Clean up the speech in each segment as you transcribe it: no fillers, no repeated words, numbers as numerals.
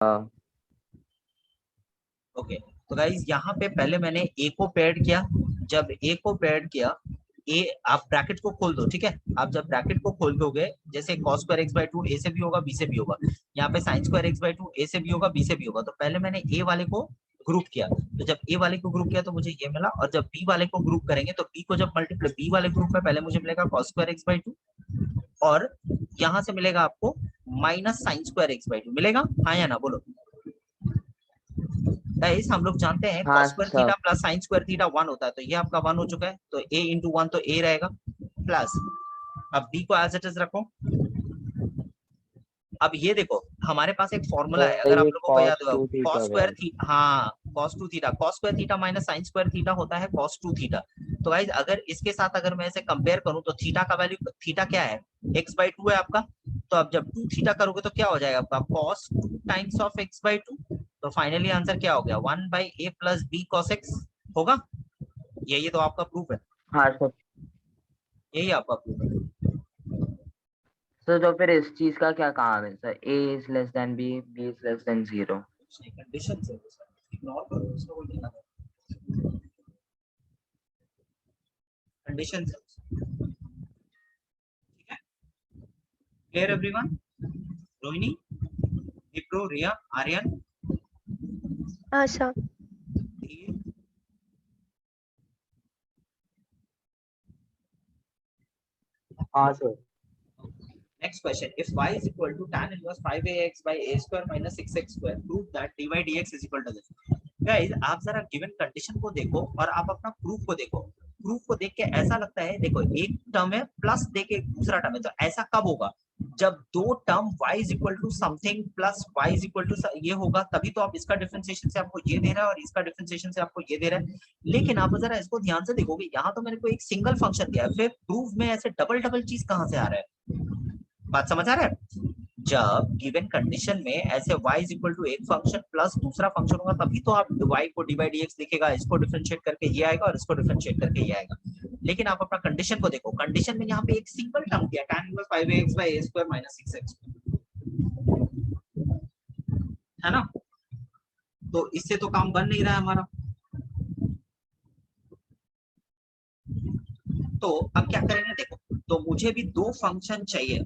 हाँ ओके, तो गाइज यहाँ पे पहले मैंने ए को पेड किया। जब ए को पेड किया, ए आप ब्रैकेट को खोल दो, ठीक है। आप जब ब्रैकेट को खोल दोगे, जैसे cos square X by two A से भी होगा बी से भी होगा, यहाँ पे sine square X by two A से भी होगा बी से भी होगा। तो पहले मैंने ए वाले को ग्रुप किया, तो जब ए वाले को ग्रुप किया तो मुझे ये मिला, और जब बी वाले को ग्रुप करेंगे तो बी को जब मल्टीप्लाई बी वाले ग्रुप में पहले मुझे मिलेगा cos square X by to, और यहाँ से मिलेगा आपको minus sign square X by to मिलेगा, हाँ या ना बोलो। गाइस हम लोग जानते हैं हाँ cos square sir. Theta plus sin square theta 1 होता है, तो ये आपका 1 हो चुका है, तो a इंटू 1 तो a रहेगा प्लस, अब b को एज इट इज रखो। अब ये देखो हमारे पास एक फॉर्मूला है, तो अगर आप ये लोगों को याद कॉस होगा, टू cos थीटा हो स्क्वायर गया। थीटा, हाँ cos square theta minus sin square theta होता है cos 2 थीटा। तो गाइस अगर इसके साथ अगर मैं इसे कंपेयर करूं तो थीटा का वैल्यू, थीटा क्या है, x बाई 2 है आपका। तो अब जब 2 थीटा करोगे तो क्या हो जाएगा आपका cos 2 times of x by 2। तो फाइनली आंसर क्या हो गया, 1 by a plus b cos x होगा। यही तो आपका प्रूफ है, हाँ सर। यही आपका प्रूफ है। सर तो फिर इस चीज का क्या काम है sir? A is less than B, B is less than zero. Condition से इग्नोर करो, उसको कोई लेना कंडीशन से, ठीक है। Clear everyone? रोहिणी, विप्रो, रिया, आर्यन, हाँ सर। धीर, हाँ sir. next question, if y is equal to tan inverse 5ax by a square minus 6x square, prove that dy dx is equal to this। Guys आप जरा गिवन कंडीशन को देखो और आप अपना proof को देखो। प्रूफ को देख के ऐसा लगता है, देखो एक टर्म है प्लस देके दूसरा टर्म है, तो ऐसा कब होगा, जब दो term y is equal to something plus y is equal to ये होगा, तभी तो आप इसका डिफरेंशिएशन से आपको ये दे रहा है और इसका डिफरेंशिएशन से आपको ये दे रहा है। लेकिन आप जरा इसको ध्यान से देखोगे, यहाँ तो मेरे को एक सिंगल फंक्शन दिया है, फिर प्रूफ में ऐसे डबल डबल चीज कहां से आ रहा है, बात समझ आ रहा है। जब गिवन कंडीशन में ऐसे y इज इक्वल टू एक फंक्शन प्लस दूसरा फंक्शन होगा, तभी तो आप y को dy dx लिखेगा, इसको डिफरेंशिएट करके ये आएगा और इसको डिफरेंशिएट करके ये आएगा। लेकिन आप अपना कंडीशन को देखो, कंडीशन में यहाँ पे एक सिंगल टर्म दिया tan inverse 5ax by a square minus 6x, है ना। तो इससे तो काम बन नहीं रहा है हमारा। तो अब क्या करेंगे देखो, तो मुझे भी दो फंक्शन चाहिए,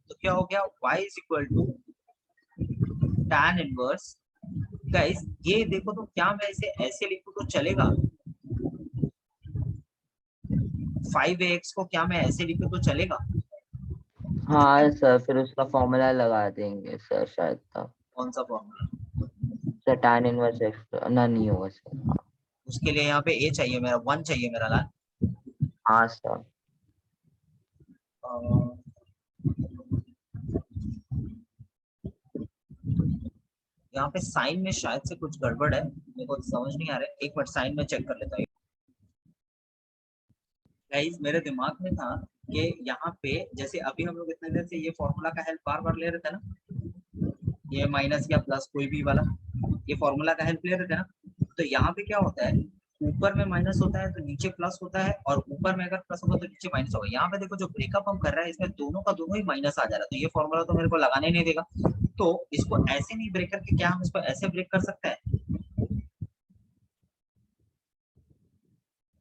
तो क्या हो गया, y is equal to tan inverse. Guys ये देखो, तो क्या मैं इसे ऐसे लिखूं तो चलेगा, 5ax को क्या मैं ऐसे लिखूं तो चलेगा। हाँ सर, फिर उसका फॉर्मूला लगा देंगे सर शायद तब। कौन सा formula, sir tan inverse x ना नहीं होगा सर। हाँ। उसके लिए यहाँ पे a चाहिए मेरा, 1 चाहिए मेरा लाल। हाँ सर। यहाँ पे साइन में शायद से कुछ गड़बड़ है, मेरे को समझ नहीं आ रहा है, एक बार साइन में चेक कर लेता हूँ। गाइस मेरे दिमाग में था कि यहाँ पे जैसे अभी हम लोग इतने देर से ये फॉर्मूला का हेल्प बार बार ले रहे थे ना, ये माइनस या प्लस कोई भी वाला, ये फॉर्मूला का हेल्प ले रहे थे ना। तो यहाँ पे क्या होता है, ऊपर में माइनस होता है तो नीचे प्लस होता है, और ऊपर में अगर प्लस होगा तो नीचे माइनस होगा। यहाँ पे देखो जो ब्रेकअप हम कर रहे हैं इसमें दोनों का दोनों ही माइनस आ जा रहा है, तो ये फॉर्मूला तो मेरे को लगाने नहीं देगा। तो इसको ऐसे नहीं ब्रेक करके क्या हम इसको ऐसे ब्रेक कर सकते हैं,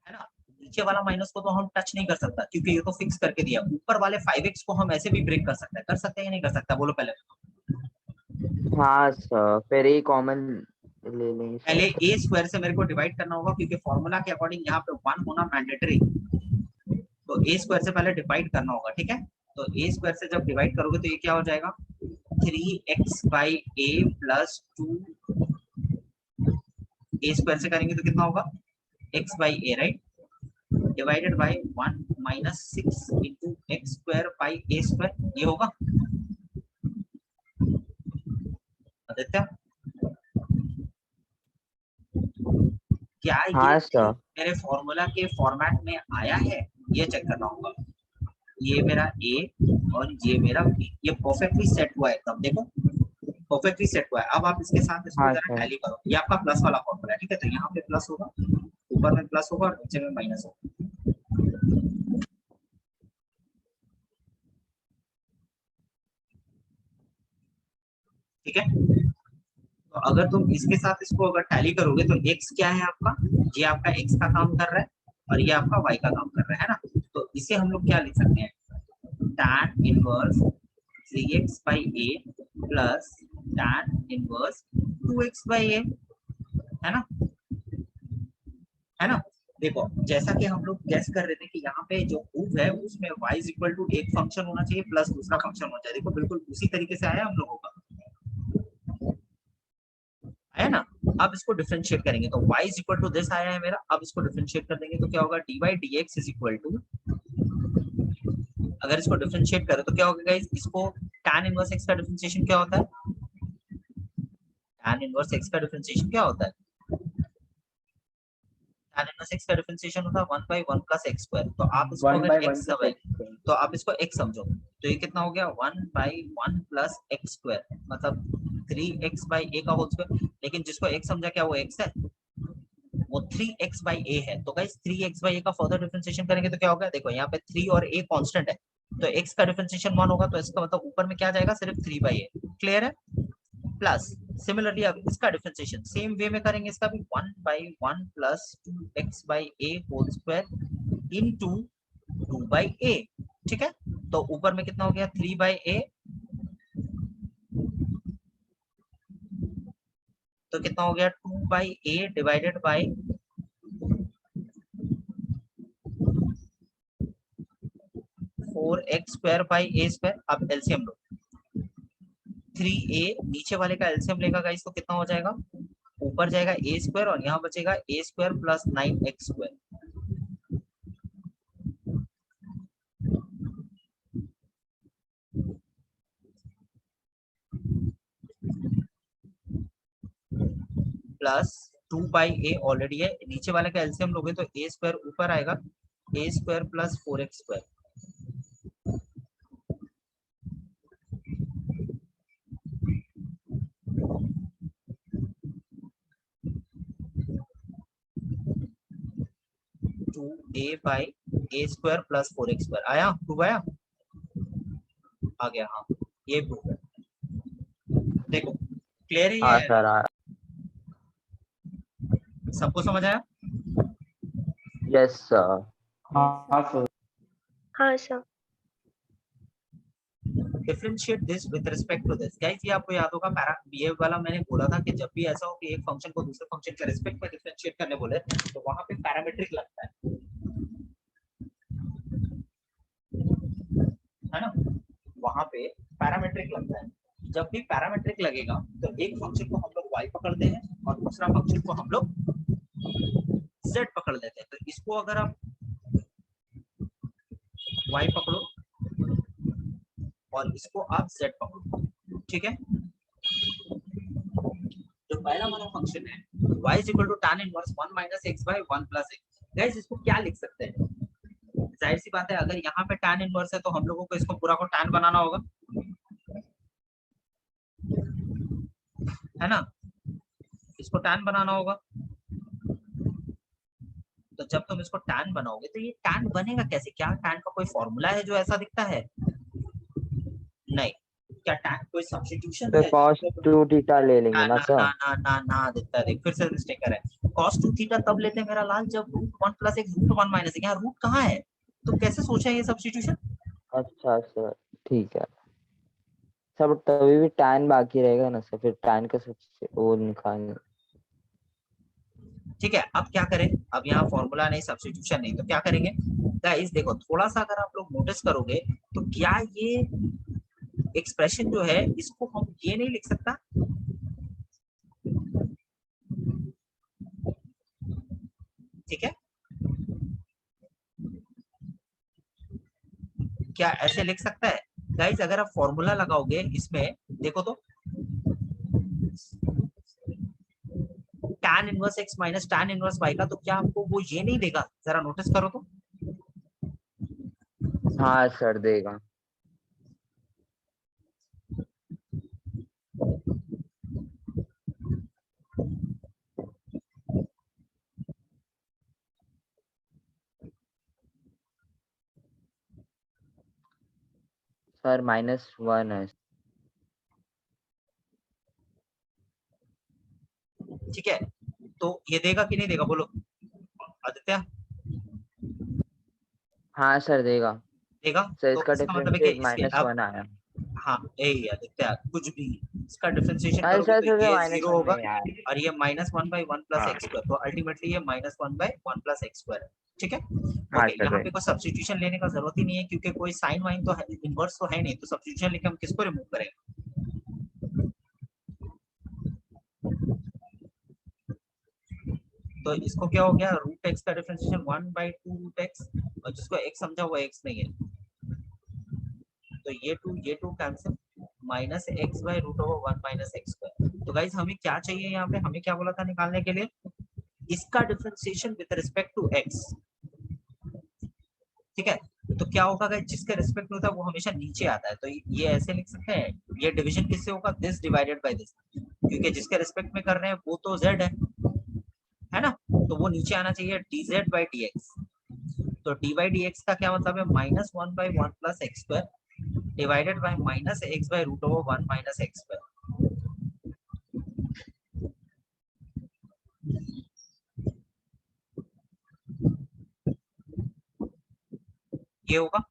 है ना। नीचे वाला माइनस को तो हम टच नहीं कर सकता क्योंकि ये तो फिक्स करके दिया। ऊपर वाले 5x को हम ऐसे भी ब्रेक कर सकते हैं, या नहीं कर सकता, बोलो पहले। हाँ सर, फिर एक कॉमन ले लेंगे पहले सर। a स्क्वायर से मेरे को डिवाइड करना होगा क्योंकि फॉर्मूला के अकॉर्डिंग यहाँ पे 1 होना मैंडेटरी, तो a स्क्वायर से पहले डिवाइड करना होगा, ठीक है। तो a स्क्वायर से जब डिवाइड करोगे तो ये क्या हो जाएगा, 3x by a plus 2, a square से करेंगे तो कितना होगा, x by a, right, divided by 1 minus 6 into x square by a square, ये होगा आदित्य। क्या ये हाँ सर। मेरे फॉर्मूला के फॉर्मेट में आया है, ये चेक करना होगा। ये मेरा a और ये मेरा b, ये परफेक्टली सेट हुआ है एकदम, देखो परफेक्टली सेट हुआ है। अब आप इसके साथ इसको हाँ जरा सर। टैली करो, ये आपका प्लस वाला फॉर्मूला है, ठीक है। तो यहाँ पे प्लस होगा, ऊपर में प्लस होगा और नीचे में माइनस होगा। ठीक है। तो अगर तुम इसके साथ इसको अगर टैली करोगे तो x क्या है आपका, ये आपका x का काम कर रहा है और ये आपका y का काम कर रहा है ना। तो इसे हम लोग क्या लिख सकते हैं, tan inverse 3x by a plus tan inverse 2x by a, है ना, है ना। देखो जैसा कि हम लोग गैस कर रहे थे कि यहाँ पे जो प्रूफ है उसमें y इज इक्वल टू एक फंक्शन होना चाहिए प्लस दूसरा फंक्शन होना चाहिए। देखो बिल्कुल उसी तरीके से आया हम लोगों का, आया ना। अब इसको डिफरेंशिएट करेंगे तो y is equal to this आया है मेरा। अब इसको डिफरेंशिएट कर देंगे तो क्या होगा, dy dx is equal to, अगर इसको डिफरेंशिएट करें तो क्या होगा गाइस, इसको tan इनवर्स x का डिफरेंशिएशन क्या होता है, tan इनवर्स x का डिफरेंशिएशन क्या होता है, tan इनवर्स x का डिफरेंशिएशन होता है 1 by 1 plus x स्क्वायर। तो आप इसको अगर x समझ, तो आप इसको x समझो तो ये कितना हो गया 1 by 1 plus x स्क्वायर, मतलब 3x by a का होल स्क्वायर। लेकिन जिसको x समझा क्या वो x है, वो 3x by a है। तो गाइस 3x by a का फर्दर डिफरेंशिएशन करेंगे तो क्या होगा, देखो यहाँ पे 3 और a कांस्टेंट है तो x का डिफरेंशिएशन 1 होगा, तो इसका मतलब ऊपर में क्या जाएगा, सिर्फ 3 by a। क्लियर है। प्लस सिमिलरली अब इसका डिफरेंशिएशन सेम वे में करेंगे, इसका भी 1 by 1 plus 2x by a whole square into 2 by a। ठीक है, तो ऊपर में कितना हो गया 3 by a, तो कितना हो गया 2 by a divided by 4x square by a square. अब एलसीएम लो, 3a नीचे वाले का एलसीएम लेगा गाइस तो कितना हो जाएगा, ऊपर जाएगा a स्क्वायर और यहाँ बचेगा a square plus 9x square. Plus 2 by A already है, नीचे वाले का एलसीएम लोगे तो ए स्क्वायर ऊपर आएगा, A square plus 4x square. Two A by A square plus 4x square आया, प्रूव आया, आ गया। हाँ ये प्रूव है, देखो क्लियर है हाँ ये, सर, हाँ। सबको समझ आया। Yes sir. हाँ सर। हाँ sir. Differentiate this with respect to this. Guys ये आपको याद होगा पैरा ये वाला मैंने बोला था कि जब भी ऐसा हो कि एक फंक्शन को दूसरे फंक्शन के रिस्पेक्ट में डिफरेंशिएट करने बोले तो वहां पे पैरामीट्रिक लगता है ना, वहां पे पैरामीट्रिक लगता है। जब भी पैरामीट्रिक लगेगा तो एक फंक्शन को हम लोग y पकड़ते हैं और दूसरा फंक्शन को हम लोग z पकड़ लेते हैं। तो इसको अगर आप y पकड़ो और इसको आप z पकड़ो, ठीक है। जो पहला वाला फंक्शन है y is equal to tan inverse 1 minus x by 1 plus x। Guys इसको क्या लिख सकते हैं, जाहिर सी बात है अगर यहाँ पे tan इनवर्स है तो हम लोगों को इसको पूरा को tan बनाना होगा, है ना, इसको tan बनाना होगा। तो जब तुम इसको tan बनाओगे तो ये tan बनेगा कैसे, क्या tan का कोई फॉर्मूला है जो ऐसा दिखता है, नहीं। क्या tan कोई सब्स्टिट्यूशन तो है, cos 2 थीटा ले ना लेंगे ना ना सर। ना ना ना ना दिखता है, देख फिर से मिस्टेक कर रहा है। cos 2 थीटा तब लेते हैं मेरा लाल जब √1 प्लस x √1 माइनस, यहाँ रूट कहाँ है, तो कैसे सोचा ये सब्स्टिट्यूशन। अच्छा सर, ठीक है सर, तभी भी tan बाकी रहेगा ना सर, फिर tan का सबसे वो निकालना। ठीक है, अब क्या करें, अब यहाँ फॉर्मूला नहीं सब्स्टिट्यूशन नहीं, तो क्या करेंगे गाइस, देखो थोड़ा सा अगर आप लोग नोटिस करोगे तो क्या ये एक्सप्रेशन जो है इसको हम ये नहीं लिख सकता, ठीक है, क्या ऐसे लिख सकता है गाइस, अगर आप फॉर्मूला लगाओगे इसमें देखो तो tan inverse x minus tan inverse y का, तो क्या आपको वो ये नहीं देगा, जरा नोटिस करो तो। हाँ सर, देगा। सर -1 है। ठीक है, तो ये देगा कि नहीं देगा, बोलो आदित्य। हाँ सर देगा देगा, सर, तो इसका इसका मतलब है कि डिफरेंशिएट इसके अब, -1 आया। हाँ यही आदित्य, कुछ भी इसका डिफरेंशिएशन अरे करोगे सर तो सर ये -1 जीरो होगा नहीं आया। और ये -1/1 प्लस हाँ एक्स स्क्वायर, तो अल्टीमेटली ये -1/1 प्लस एक्स स्क्वायर है, ठीक है। हाँ ओके, यहाँ सर। पे कोई सब्स्टिट्यूशन लेने का जरूरत ही नहीं है क्योंकि कोई साइन वाइन तो इनवर्स तो है नहीं, तो सब्स्टिट्यूशन लेके हम किसको रिमूव करेंगे। तो इसको क्या हो गया, रूट एक्स का डिफरेंशिएशन 1/2 रूट एक्स, और जिसको x समझा वो x नहीं है, तो ये two cancel, minus x by root over 1 minus x square. तो गाइज हमें क्या चाहिए यहाँ पे, हमें क्या बोला था निकालने के लिए, इसका differentiation with respect to x, ठीक है। तो क्या होगा गाइज, जिसके रिस्पेक्ट में होता है वो हमेशा नीचे आता है, तो ये ऐसे लिख सकते हैं, ये डिवीजन किससे होगा, दिस डिवाइडेड बाय दिस, क्योंकि जिसके रिस्पेक्ट में कर रहे हैं वो तो z है ना, तो वो नीचे आना चाहिए dz बाई dx। तो dy dx का क्या मतलब है, -1/1 plus x square divided by minus x by root over 1 minus x square. ये होगा,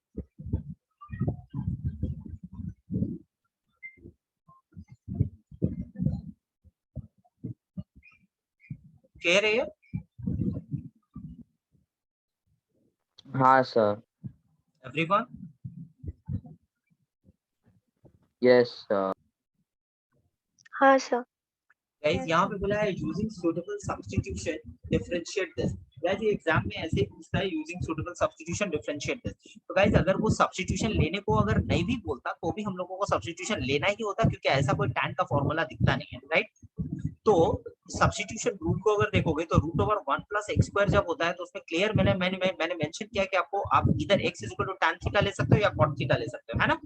कह रहे हैं हाँ सर। एवरीवन। Yes sir. हाँ सर। गाइस यहाँ पे बोला है using suitable substitution differentiate this. Guys ये एग्जाम में ऐसे ही पूछता है, using suitable substitution differentiate this. तो गाइस अगर वो सब्स्टिट्यूशन लेने को अगर नहीं भी बोलता तो भी हम लोगों को सब्स्टिट्यूशन लेना ही होता, क्योंकि ऐसा कोई tan का फॉर्मूला दिखता नहीं है, राइट। तो सब्स्टिट्यूशन रूट को अगर देखोगे तो root over 1 plus x square जब होता है तो उसमें क्लियर मैंने मेंशन किया कि आपको आप इधर x is equal to tan theta ले सकते हो या cot थीटा ले सकते हो, है ना।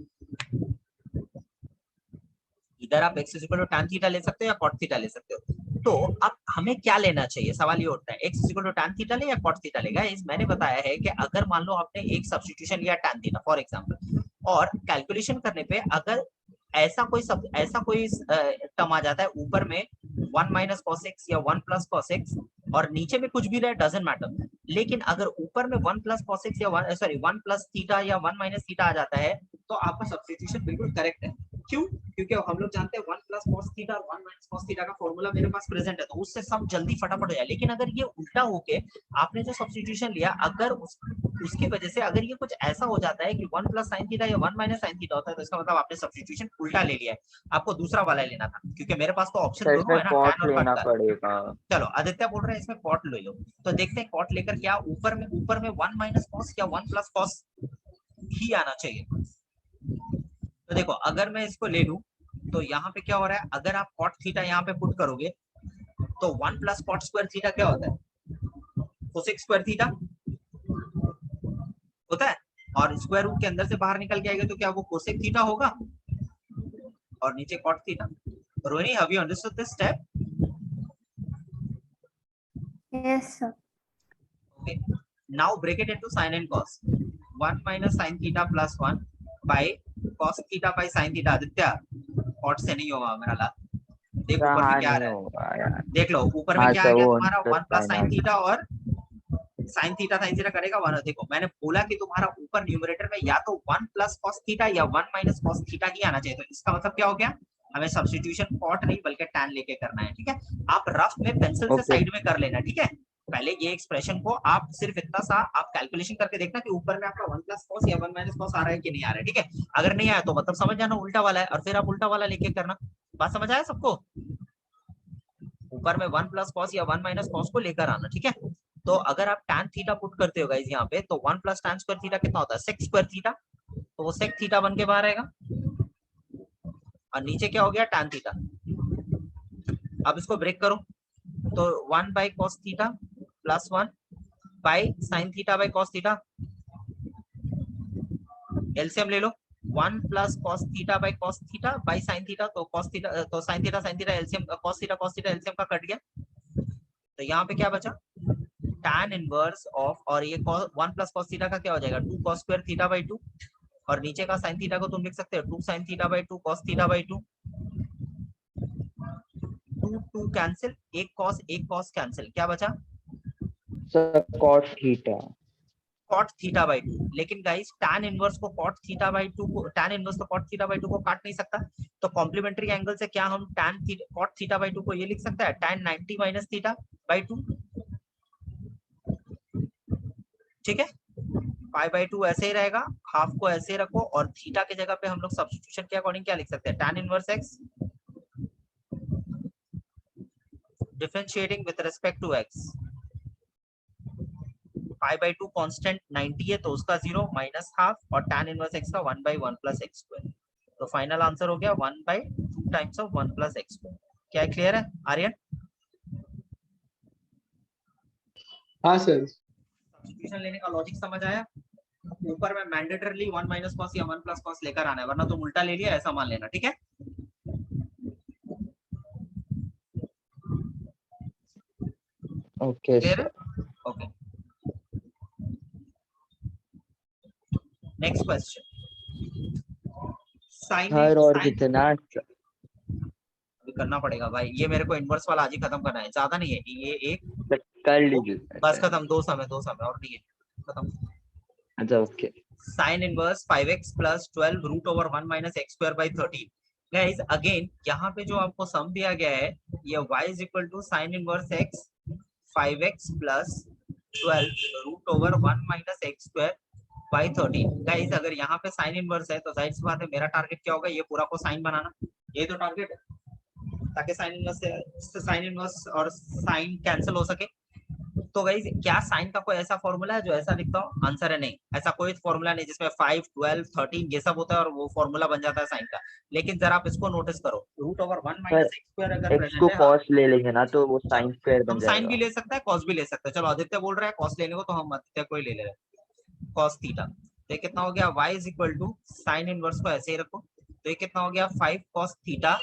इधर आप x is equal to tan theta ले सकते हो या cot थीटा ले सकते हो। तो अब हमें क्या लेना चाहिए, सवाल ये उठता है, x is equal to tan theta ले या cot थीटा ले। गाइस मैंने बताया है कि अगर मान लो आपने एक सब्स्टिट्यूशन लिया tan थीटा फॉर एग्जांपल, और कैलकुलेशन करने पे अगर ऐसा कोई टर्म आ जाता है ऊपर में 1 माइनस cos x या 1 प्लस cos x और नीचे में कुछ भी रहे, डजंट मैटर, लेकिन अगर ऊपर में 1 प्लस cos x या 1 प्लस थीटा या 1 माइनस थीटा आ जाता है तो आपका सब्स्टिट्यूशन बिल्कुल करेक्ट है। क्यों, क्योंकि हम लोग जानते हैं 1 प्लस cos थीटा और 1 माइनस cos थीटा का फॉर्मूला मेरे पास प्रेजेंट है, तो उससे सब जल्दी फटाफट हो जाए। लेकिन अगर ये उल्टा होके आपने जो सब्स्टिट्यूशन लिया, अगर उसकी वजह से अगर ये कुछ ऐसा हो जाता है कि 1 प्लस sin थीटा या 1 माइनस sin थीटा होता है, तो इसका मतलब आपने सब्स्टिट्यूशन उल्टा ले लिया है, आपको दूसरा वाला लेना था, क्योंकि मेरे पास तो ऑप्शन सर दोनों इसमें है ना, कॉट tan और लेना कट का। पड़ेगा। चलो आदित्य बोल रहे हैं इसमें कॉट ले लो, तो देखते हैं कॉट लेकर क्या ऊपर में 1 माइनस cos या 1 प्लस cos ही आना चाहिए। तो देखो अगर मैं इसको ले लूं तो यहाँ पे क्या हो रहा है, अगर आप cot थीटा यहाँ पे पुट करोगे तो 1 प्लस cot स्क्वायर थीटा क्या होता है, cosec स्क्वायर थीटा होता है, और स्क्वायर रूट के अंदर से बाहर निकल के आएगा तो क्या वो cosec थीटा होगा और नीचे cot theta. Rohini, have you understood this step? Yes, sir. Okay. Now break it into sin and cos. 1 minus sin theta plus 1 by cos theta by sin theta। Aditya cot से नहीं होगा मेरा ला, देख सर ऊपर में हाँ क्या आ नहीं रहा है, होगा यार। देख लो ऊपर में हाँ क्या आ सर गया वो तुम्हारा 1 प्लस sin sin थीटा और sin थीटा करेगा 1। देखो मैंने बोला कि तुम्हारा ऊपर न्यूमरेटर में या तो 1 प्लस cos थीटा या 1 माइनस cos थीटा ही आना चाहिए, तो इसका मतलब क्या हो गया, हमें सब्स्टिट्यूशन cot नहीं बल्कि tan लेके करना है, ठीक है। आप रफ में पेंसिल से साइड में कर लेना, ठीक है। पहले ये एक्सप्रेशन को आप सिर्फ इतना सा आप कैलकुलेशन करके देखना कि ऊपर में आपका 1 प्लस cos या 1 माइनस cos आ रहा है कि नहीं आ रहा है, ठीक है। अगर नहीं आया तो मतलब समझ जाना उल्टा वाला है, और फिर आप उल्टा वाला लेके करना। बात समझ आया सबको, ऊपर में 1 प्लस cos या 1 माइनस cos को लेकर आना, ठीक है। तो अगर आप tan थीटा पुट करते हो गाइस यहाँ पे, तो 1 प्लस tan स्क्वायर थीटा कितना होता है, sec स्क्वायर थीटा, तो वो sec थीटा बन के बाहर आएगा, और नीचे क्या हो गया tan थीटा। अब इसको ब्रेक करो तो 1 by cos theta plus 1 by sin theta by cos theta, LCM ले लो, 1 plus cos theta by cos theta by sin theta, तो cos थीटा तो sin theta LCM cos theta LCM का cut गया, तो यहाँ पे क्या बचा, tan इनवर्स ऑफ, और ये 1 प्लस cos थीटा का क्या हो जाएगा 2 cos स्क्वायर थीटा बाई 2, और नीचे का sin थीटा को तुम लिख सकते हो 2 sin theta by 2 cos theta by 2, 2 two cancel, एक कॉस कैंसिल, क्या बचा? Sir cot theta. Cot theta by two. लेकिन गाइस tan इनवर्स को कॉट थीटा बाई टू को, tan इनवर्स तो कॉट थीटा बाई टू को काट नहीं सकता, तो कॉम्प्लीमेंट्री एंगल से क्या हम tan cot theta by two को ये लिख सकता है tan 90 minus theta by two. ठीक है, पाई बाई टू ऐसे ही रहेगा, हाफ को ऐसे रखो, और थीटा के जगह पे हम लोग सब्स्टिट्यूशन के अकॉर्डिंग क्या लिख सकते हैं? tan inverse x differentiating with respect to x, pi by two constant 90 है तो उसका 0 माइनस हाफ, और tan इनवर्स x का 1 बाई 1 प्लस एक्स स्क्वायर। तो फाइनल आंसर हो गया 1 by 2 times of 1 plus x square. क्या क्लियर है आर्यन? हाँ सर। सब्स्टिट्यूशन लेने का लॉजिक समझ आया? ऊपर में मैंडेटरली 1 माइनस कॉस या 1 प्लस कॉस लेकर आना है, वरना तुम उल्टा ले लिया ऐसा मान लेना। ठीक है, ओके क्लियर है? Sir. Okay, next question. Sir और कितना? अभी करना पड़ेगा भाई, ये मेरे को इनवर्स वाला आज ही खत्म करना है, ज्यादा नहीं है ये एक, कर लीजिए बस खत्म, दो समय और नहीं है, खत्म। अच्छा okay. Sine inverse 5x plus 12 root over 1 minus x square by 13। Guys again यहाँ पे जो आपको सम दिया गया है, ये y is equal to sine inverse x 5x plus 12 root over 1 minus x square by 13। Guys अगर यहाँ पे साइन इनवर्स है तो जाहिर सी बात है मेरा टारगेट क्या होगा? ये पूरा को साइन बनाना, ये तो टारगेट है, ताकि साइन इनवर्स और साइन कैंसिल हो सके। तो गाइस क्या साइन का कोई ऐसा फॉर्मूला है जो ऐसा लिखता हो? आंसर है नहीं, ऐसा कोई फॉर्मूला नहीं जिसमें 5, 12, 13 ये सब होता है और वो फॉर्मूला बन जाता है साइन का। लेकिन जरा आप इसको नोटिस करो, root over 1 minus x square अगर x प्रेजेंट को है, cos ले लेंगे ना तो वो sin स्क्वायर बन हम साइन भी जाएगा। ले सकते हैं, कॉस भी ले सकते हैं। चलो आदित्य बोल रहा है कॉस लेने को, तो हम आदित्य को ही ले ले रहे हैं, कॉस थीटा। तो ये कितना हो गया? y is equal to sine inverse को ऐसे ही रखो, तो ये कितना हो गया? 5 cos थीटा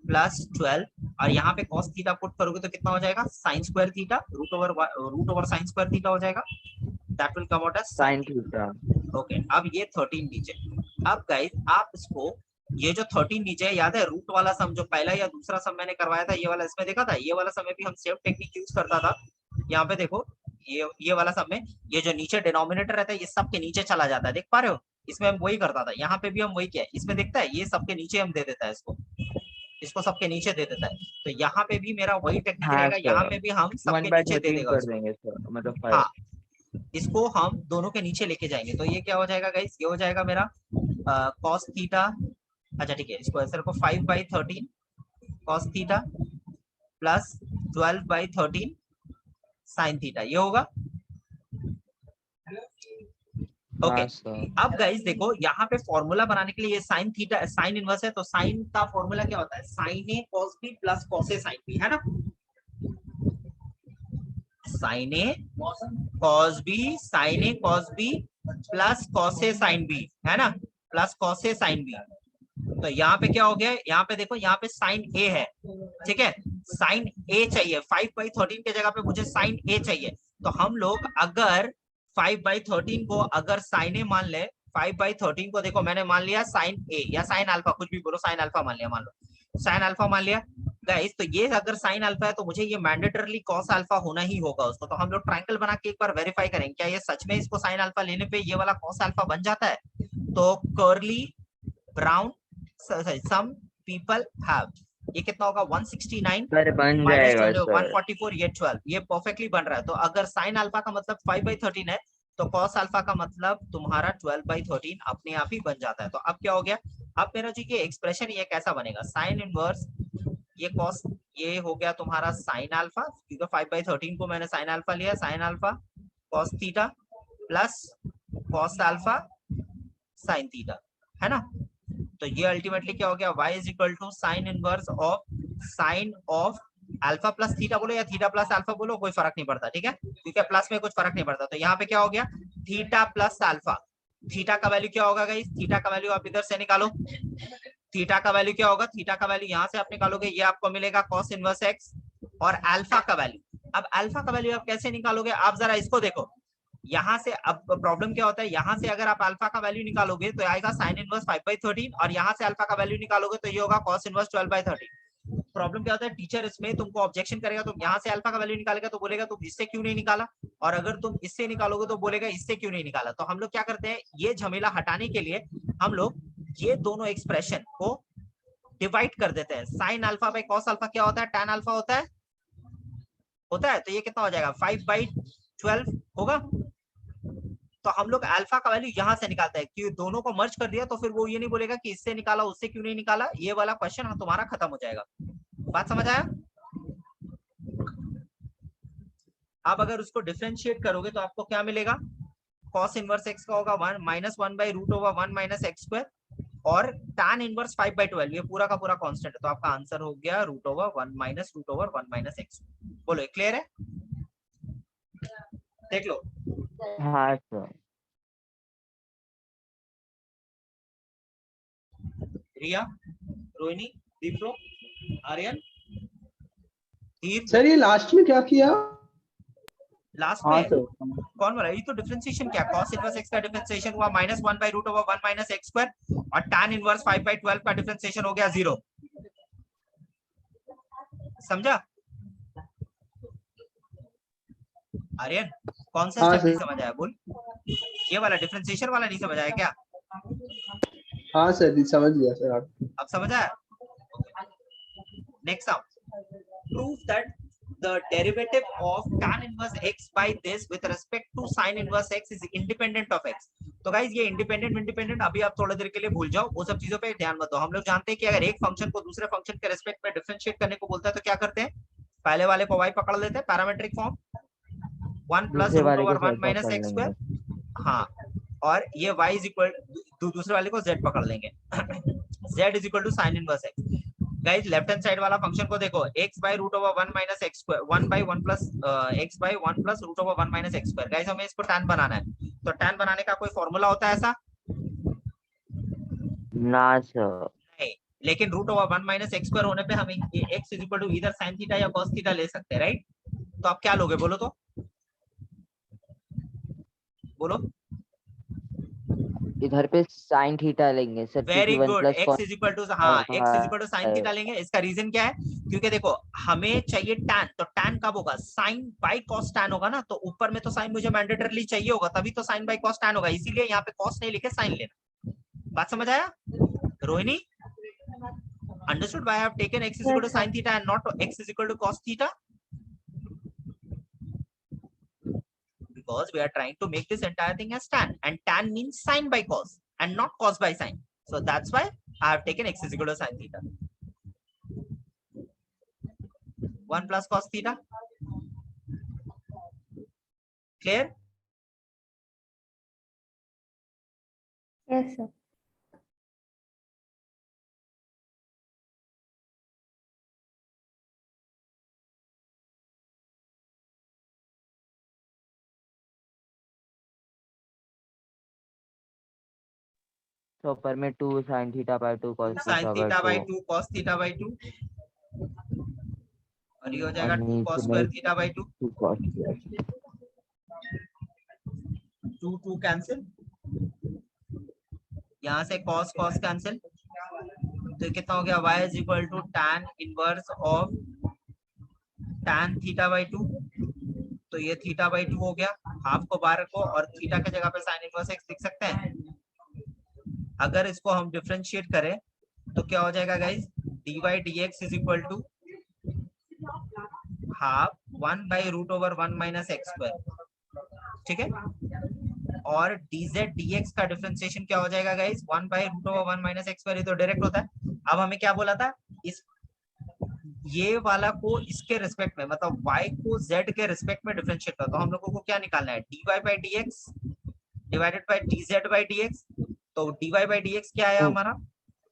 प्लस 12, और यहाँ पे cos थीटा पुट करोगे तो कितना हो जाएगा? Sine square theta root over sine square theta हो जाएगा, that will come out as sin theta. Okay. अब ये 13 नीचे, अब गाइस आप इसको, ये जो 13 नीचे है, याद है रूट वाला सम जो पहला या दूसरा सम मैंने करवाया था, ये वाला इसमें देखा था, ये वाला सम में भी हम सेम टेक्निक यूज करता था। यहाँ पे देखो ये वाला सम में ये जो नीचे डिनोमिनेटर रहता है ये सबके नीचे चला जाता है, देख पा रहे हो? इसमें हम वही करता था, यहाँ पे भी हम वही किया, इसमें देखता है ये सबके नीचे हम दे देता है, इसको सबके नीचे दे देता है। तो यहाँ पे भी मेरा वही टेक्निक हाँ रहेगा, यहाँ सर, पे भी हम 1 सबके बाय नीचे दे 13 देगा कर उसको। देंगे सर, मतलब 5। हाँ, इसको हम दोनों के नीचे लेके जाएंगे, तो ये क्या हो जाएगा गाइस? ये हो जाएगा मेरा cos थीटा, अच्छा ठीक है, इसको ऐसे रखो 5 by 13 cos theta plus 12 by 13 sine theta, ये होगा ओके। हाँ सर। अब गाइस देखो यहाँ पे फॉर्मूला बनाने के लिए ये साइन थीटा साइन इनवर्स है, तो साइन का फॉर्मूला क्या होता है? साइन ए cos बी प्लस cos ए साइन बी, है ना? साइन ए cos बी प्लस cos ए साइन बी, है ना? प्लस cos ए साइन बी। तो यहाँ पे क्या हो गया? यहाँ पे देखो, यहाँ पे साइन ए है, ठीक है, साइन ए चाहिए, 5 बाई 13 के जगह पे मुझे साइन ए चाहिए। तो हम लोग अगर 5 बाई 13 को अगर साइन ए मान ले, 5 बाई 13 को देखो मैंने मान लिया साइन ए या साइन अल्फा, कुछ भी बोलो, साइन अल्फा मान लिया, मान लो साइन अल्फा मान लिया गाइस। तो ये अगर साइन अल्फा है तो मुझे ये मैंडेटरली कॉस अल्फा होना ही होगा उसको। तो हम लोग ट्रायंगल बना के एक बार वेरीफाई करेंगे क्या ये सच में इसको साइन अल्फा लेने पे ये वाला कॉस अल्फा बन जाता है। तो curly brown some people have, ये कितना होगा? 169 सर बन माइनस जाएगा सर। 144, ये 12, ये परफेक्टली बन रहा है। तो अगर साइन अल्फा का मतलब 5 बाई 13 है तो कॉस अल्फा का मतलब तुम्हारा 12 बाई 13 अपने आप ही बन जाता है। तो अब क्या हो गया? अब मेरा जी ये एक्सप्रेशन ये कैसा बनेगा? साइन इनवर्स ये कॉस, ये हो गया तुम्हारा साइन अल्फा, क्योंकि 5 बाई 13 को मैंने साइन अल्फा लिया, sine alpha cos theta plus cos alpha sine theta, है ना? तो ये अल्टीमेटली क्या हो गया? y is equal to sine inverse of sine of alpha plus theta बोलो या थीटा प्लस अल्फा बोलो, कोई फर्क नहीं पड़ता, ठीक है, क्योंकि प्लस में कुछ फर्क नहीं पड़ता। तो यहाँ पे क्या हो गया? Theta plus alpha. थीटा का वैल्यू क्या होगा गाइस? थीटा का वैल्यू आप इधर से निकालो, थीटा का वैल्यू क्या होगा? थीटा का वैल्यू यहाँ से आप निकालोगे, ये आपको मिलेगा cos इनवर्स x। और अल्फा का वैल्यू, अब अल्फा का वैल्यू आप कैसे निकालोगे? आप जरा इसको देखो, यहाँ से अब प्रॉब्लम क्या होता है, यहाँ से अगर आप अल्फा का वैल्यू निकालोगे तो आएगा साइन इनवर्स 5 बाई 13, और यहाँ से अल्फा का वैल्यू निकालोगे तो ये होगा cos इनवर्स 12 बाई 13। प्रॉब्लम क्या होता है, टीचर इसमें तुमको ऑब्जेक्शन करेगा, तुम यहाँ से अल्फा का वैल्यू निकालेगा तो बोलेगा तुम इससे क्यों नहीं निकाला, और अगर तुम इससे निकालोगे तो बोलेगा इससे क्यों नहीं निकाला। तो हम लोग क्या करते हैं, ये झमेला हटाने के लिए हम लोग ये दोनों एक्सप्रेशन को डिवाइड कर देते हैं। Sine alpha by cos alpha क्या होता है, tan अल्फा होता है। तो ये कितना हो जाएगा, 5/12 होगा। तो हम लोग अल्फा का वैल्यू यहां से निकालते हैं, कि दोनों को मर्ज कर दिया तो फिर वो ये नहीं बोलेगा कि इससे निकाला उससे क्यों नहीं निकाला, ये वाला क्वेश्चन तुम्हारा खत्म हो जाएगा। बात समझ आया? अब अगर उसको डिफरेंशिएट करोगे तो आपको क्या मिलेगा, cos इनवर्स x का होगा 1 -1/√1 माइनस एक्स स्क्वायर, और tan इनवर्स 5/12 ये पूरा का पूरा कांस्टेंट है, तो आपका आंसर हो गया √1 माइनस √1 माइनस एक्स। बोलो क्लियर है? देख लो। हाँ सर। रिया, रोहिणी, दीप्रो, आर्यन, धीर, सर ये लास्ट में क्या किया? लास्ट हाँ में सर। कौन वाला, ये तो डिफरेंशिएशन क्या, cos इनवर्स x का डिफरेंशिएशन हुआ -1/√1 माइनस एक्स स्क्वायर, और tan इनवर्स 5/12 का डिफरेंशिएशन हो गया 0। समझा आर्यन? कौन सा हाँ स्टेप नहीं सर। समझ आया बोल, ये वाला डिफरेंशिएशन वाला नहीं समझ आया क्या? हाँ सर समझ गया सर आप। अब समझ आया? Next sum, prove that the derivative of tan inverse x by this with respect to sin inverse x is independent of x। तो गाइस ये इंडिपेंडेंट अभी आप थोड़ी देर के लिए भूल जाओ, वो सब चीजों पे ध्यान मत दो। हम लोग जानते हैं कि अगर एक फंक्शन को दूसरे फंक्शन के रेस्पेक्ट में डिफरेंशिएट करने को बोलता है तो क्या करते हैं, पहले वाले को y पकड़ लेते हैं, पैरामीट्रिक फॉर्म 1 प्लस दूसरे वाले को √1 z माइनस पकड़ एक्स लेंगे। स्क्वायर, हाँ, और ये y इज इक्वल दूसरे वाले को z पकड़ लेंगे z is equal to sine inverse x। Guys left hand side वाला फंक्शन को देखो, x by √1 minus x square 1/1 plus x by 1 plus √1 minus x square. Guys हमें इसको tan बनाना है, तो tan बनाने का कोई फॉर्मूला होता है ऐसा? ना सर। नहीं, लेकिन √1 माइनस एक्स स्क्वायर होने पे हम x इज इक्वल टू इधर sin थीटा या cos थीटा ले सकते हैं, राइट? तो आप क्या लोगे बोलो, तो बोलो। इधर पे साइन थीटा लेंगे सर, वेरी क्योंकि 1 good, plus x is equal to, हाँ x is equal to sine theta लेंगे। इसका रीजन क्या है, क्योंकि देखो हमें चाहिए tan, तो tan कब होगा, साइन बाई कॉस tan होगा ना, तो ऊपर में तो साइन मुझे मैंडेटरली चाहिए होगा, तभी तो साइन बाई कॉस tan होगा, इसीलिए यहाँ पे कॉस नहीं लिखे साइन लेना। बात समझ आया रोहिणी? Understood why I have taken x is equal to sine theta and not x is equal to cos theta? Because we are trying to make this entire thing as tan, and tan means sin by cos and not cos by sin, so that's why I have taken x is equal to sin theta 1 plus cos theta। clear? Yes, sir. तो ऊपर में 2 sin theta by 2 cos sin theta theta by by 2 cos theta by 2, और ये हो और जाएगा 2 cos square theta by 2, 2 cos theta. 2 cancel, यहाँ से cos cos कैंसिल, तो कितना हो गया, y is equal to tan inverse of tan theta by 2, तो ये थीटा बाई 2 हो गया, हाफ को बाहर रखो और थीटा की जगह पे साइन इनवर्स x लिख सकते हैं। अगर इसको हम डिफरेंशिएट करें तो क्या हो जाएगा guys, dy dx is equal to half 1/√1 minus x square, ठीक है, और dz dx का डिफरेंशिएशन क्या हो जाएगा गाइस, 1/√1 माइनस एक्स स्क्वायर, ये तो डायरेक्ट होता है। अब हमें क्या बोला था, इस ये वाला को इसके रिस्पेक्ट में, मतलब y को z के रिस्पेक्ट में डिफरेंशिएट कर, तो हम लोगों को क्या निकालना है, dy by dx divided by dz by dx। तो dy बाई dx क्या आया हमारा,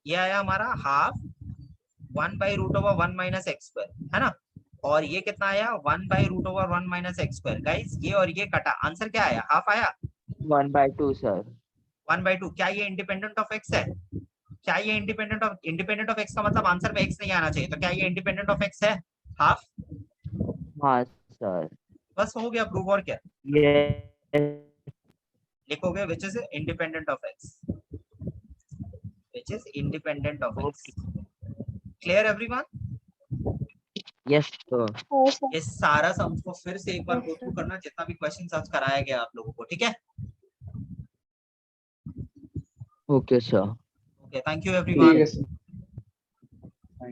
ये आया हमारा हाफ 1/√1 माइनस एक्स स्क्वायर, है ना, और ये कितना आया 1/√1 माइनस एक्स स्क्वायर। गाइस ये और ये कटा, आंसर क्या आया, हाफ आया 1/2 सर। 1/2। क्या ये इंडिपेंडेंट ऑफ x है, क्या ये इंडिपेंडेंट ऑफ x का मतलब आंसर में x नहीं आना चाहिए, तो क्या ये इंडिपेंडेंट ऑफ x है, हाफ? हाँ सर। बस हो गया प्रूव, और क्या ये लिखोगे, which is independent of x, which is independent of x। clear everyone? Yes sir. हाँ सर। ये सारा सम्स को फिर से एक बार Yes, गो थ्रू sir. करना, जितना भी क्वेश्चन आज कराया गया आप लोगों को, ठीक है? Okay sir. Okay, thank you ठीक एवरीवन। है सर।